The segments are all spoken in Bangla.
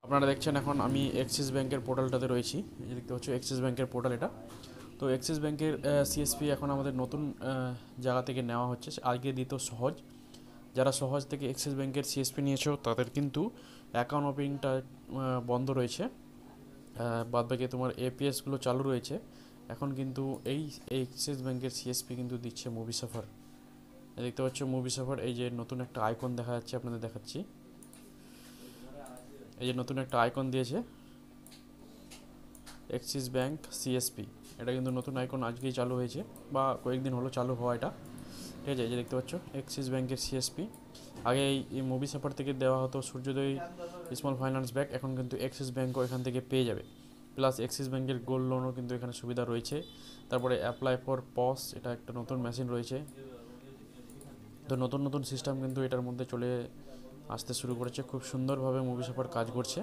আপনারা দেখছেন এখন আমি অ্যাক্সিস ব্যাংকের পোর্টালটাতে রয়েছি। এই যে দেখতে পাচ্ছ অ্যাক্সিস ব্যাংকের পোর্টাল এটা। তো অ্যাক্সিস ব্যাংকের সিএসপি এখন আমাদের নতুন জায়গা থেকে নেওয়া হচ্ছে। আগে দিত সহজ। যারা সহজ থেকে অ্যাক্সিস ব্যাংকের সিএসপি নিয়েছো তাদের কিন্তু অ্যাকাউন্ট ওপেনিংটা বন্ধ রয়েছে। বাদবাকি তোমার এপিএসগুলো চালু রয়েছে। এখন কিন্তু এই অ্যাক্সিস ব্যাংকের সিএসপি কিন্তু দিচ্ছে মুভি সাফার। দেখতে পাচ্ছ মুভি সাফার, এই যে নতুন একটা আইকন দেখা যাচ্ছে, আপনাদের দেখাচ্ছি। এই যে নতুন একটা আইকন দিয়েছে অ্যাক্সিস ব্যাংক সিএসপি। এটা কিন্তু নতুন আইকন আজকেই চালু হয়েছে বা কয়েকদিন হলো চালু হওয়া এটা। ঠিক আছে, এই যে দেখতে পাচ্ছ অ্যাক্সিস ব্যাংকের সিএসপি। আগে এই মুভি সাফার থেকে দেওয়া হতো সূর্যোদয় স্মল ফাইন্যান্স ব্যাংক, এখন কিন্তু অ্যাক্সিস ব্যাংকও এখান থেকে পেয়ে যাবে। প্লাস অ্যাক্সিস ব্যাংকের গোল্ড লোনও কিন্তু এখানে সুবিধা রয়েছে। তারপরে অ্যাপ্লাই ফর পস, এটা একটা নতুন মেশিন রয়েছে। তো নতুন নতুন সিস্টেম কিন্তু এটার মধ্যে চলে আসতে শুরু করেছে। খুব সুন্দরভাবে মুভি সাফার কাজ করছে,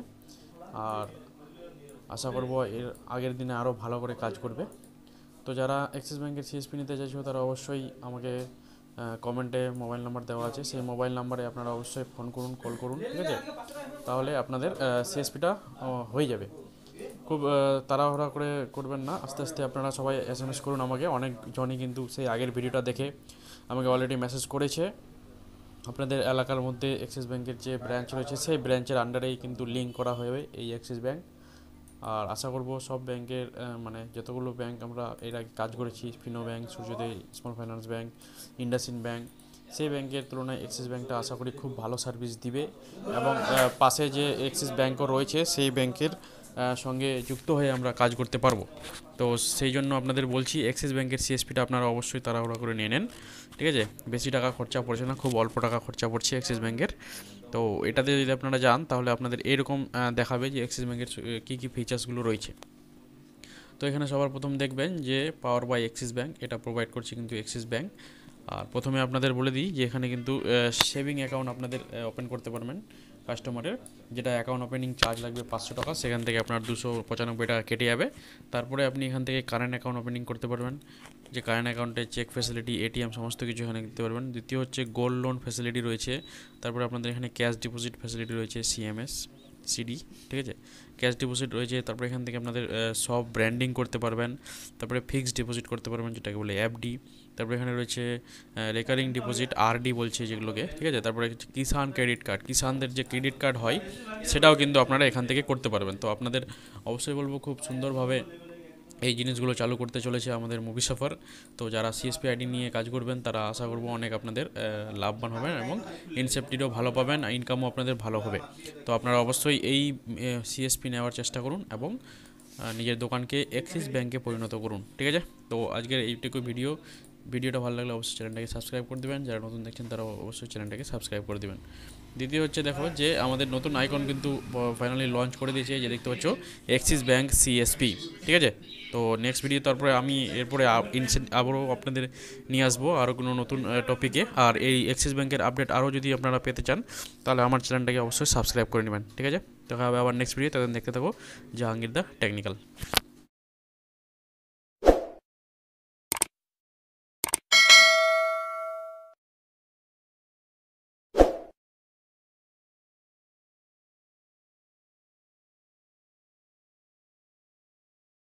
আর আশা করব এর আগের দিনে আরও ভালো করে কাজ করবে। তো যারা অ্যাক্সিস ব্যাংকের সিএসপি নিতে চাইছো তারা অবশ্যই আমাকে কমেন্টে মোবাইল নাম্বার দেওয়া আছে, সেই মোবাইল নাম্বারে আপনারা অবশ্যই ফোন করুন, কল করুন। ঠিক আছে, তাহলে আপনাদের সিএসপিটা হয়ে যাবে। খুব তাড়াহুড়া করে করবেন না, আস্তে আস্তে আপনারা সবাই এসএমএস করুন আমাকে। অনেকজনই কিন্তু সেই আগের ভিডিওটা দেখে আমাকে অলরেডি মেসেজ করেছে। আপনাদের এলাকার মধ্যে অ্যাক্সিস ব্যাংকের যে ব্রাঞ্চ রয়েছে সেই ব্রাঞ্চের আন্ডারেই কিন্তু লিঙ্ক করা হবে এই অ্যাক্সিস ব্যাংক। আর আশা করব সব ব্যাংকের মানে যতগুলো ব্যাংক আমরা এর আগে কাজ করেছি, ফিনো ব্যাংক, সূর্যোদয় small finance bank, IndusInd bank, সেই ব্যাংকের তুলনায় অ্যাক্সিস ব্যাংকটা আশা করি খুব ভালো সার্ভিস দিবে। এবং পাশে যে অ্যাক্সিস ব্যাংকও রয়েছে সেই ব্যাংকের সঙ্গে যুক্ত হয়ে আমরা কাজ করতে পারবো। তো সেই জন্য আপনাদের বলছি অ্যাক্সিস ব্যাংকের সিএসপিটা আপনারা অবশ্যই তাড়াহুড়া করে নিয়ে নেন। ঠিক আছে, বেশি টাকা খরচা পড়ছে না, খুব অল্প টাকা খরচা পড়ছে অ্যাক্সিস ব্যাংকের। তো এটাতে যদি আপনারা যান তাহলে আপনাদের এরকম দেখাবে যে অ্যাক্সিস ব্যাংকের কী কী ফিচার্সগুলো রয়েছে। তো এখানে সবার প্রথম দেখবেন যে পাওয়ার বাই অ্যাক্সিস ব্যাংক, এটা প্রোভাইড করছে কিন্তু অ্যাক্সিস ব্যাংক। আর প্রথমে আপনাদের বলে দিই যে এখানে কিন্তু সেভিং অ্যাকাউন্ট আপনাদের ওপেন করতে পারবেন কাস্টমারের, যেটা অ্যাকাউন্ট ওপেনিং চার্জ লাগবে 500 টাকা, সেখান থেকে আপনার 295 টাকা কেটে যাবে। তারপরে আপনি এখান থেকে কারেন্ট অ্যাকাউন্ট ওপেনিং করতে পারবেন, যে কারেন্ট অ্যাকাউন্টে চেক ফ্যাসিলিটি, এটিএম সমস্ত কিছু এখানে দিতে পারবেন। দ্বিতীয় হচ্ছে গোল্ড লোন ফ্যাসিলিটি রয়েছে। তারপরে আপনাদের এখানে ক্যাশ ডিপোজিট ফ্যাসিলিটি রয়েছে, সিএমএস, সিডি। ঠিক আছে, ক্যাশ ডিপোজিট রয়েছে। তারপরে এখান থেকে আপনাদের সব ব্র্যান্ডিং করতে পারবেন। তারপরে ফিক্সড ডিপোজিট করতে পারবেন, যেটাকে বলে এফডি। তারপরে এখানে রয়েছে রেকারিং ডিপোজিট, আরডি বলছে যেগুলোকে। ঠিক আছে, তারপরে কিষাণ ক্রেডিট কার্ড, কিষাণদের যে ক্রেডিট কার্ড হয় সেটাও কিন্তু আপনারা এখান থেকে করতে পারবেন। তো আপনাদের অবশ্যই বলবো খুব সুন্দরভাবে এই জিনিসগুলো চালু করতে চলেছে আমাদের মুভি সাফার। তো যারা সিএসপি আইডি নিয়ে কাজ করবেন তারা আশা করবো অনেক আপনাদের লাভবান হবেন এবং ইনসেপ্টিও ভালো পাবেন, ইনকামও আপনাদের ভালো হবে। তো আপনারা অবশ্যই এই সিএসপি নেওয়ার চেষ্টা করুন এবং নিজের দোকানকে অ্যাক্সিস ব্যাংকে পরিণত করুন। ঠিক আছে, তো আজকের এইটুকু ভিডিওটা ভালো লাগলে অবশ্যই চ্যানেলটাকে সাবস্ক্রাইব করে দেবেন। যারা নতুন দেখছেন তারা অবশ্যই চ্যানেলটাকে সাবস্ক্রাইব করে দেবেন। দ্বিতীয় হচ্ছে দেখো যে আমাদের নতুন আইকন কিন্তু ফাইনালি লঞ্চ করে দিয়েছে, যে দেখতে পাচ্ছ অ্যাক্সিস ব্যাংক সিএসপি। ঠিক আছে, তো নেক্সট ভিডিও তারপরে আমি এরপরে আবারও আপনাদের নিয়ে আসবো আরও কোনো নতুন টপিকে। আর এই অ্যাক্সিস ব্যাংকের আপডেট আরও যদি আপনারা পেতে চান তাহলে আমার চ্যানেলটাকে অবশ্যই সাবস্ক্রাইব করে নেবেন। ঠিক আছে, দেখা হবে আবার নেক্সট ভিডিও, তাদের দেখতে থাকো জাহাঙ্গীর দা টেকনিক্যাল।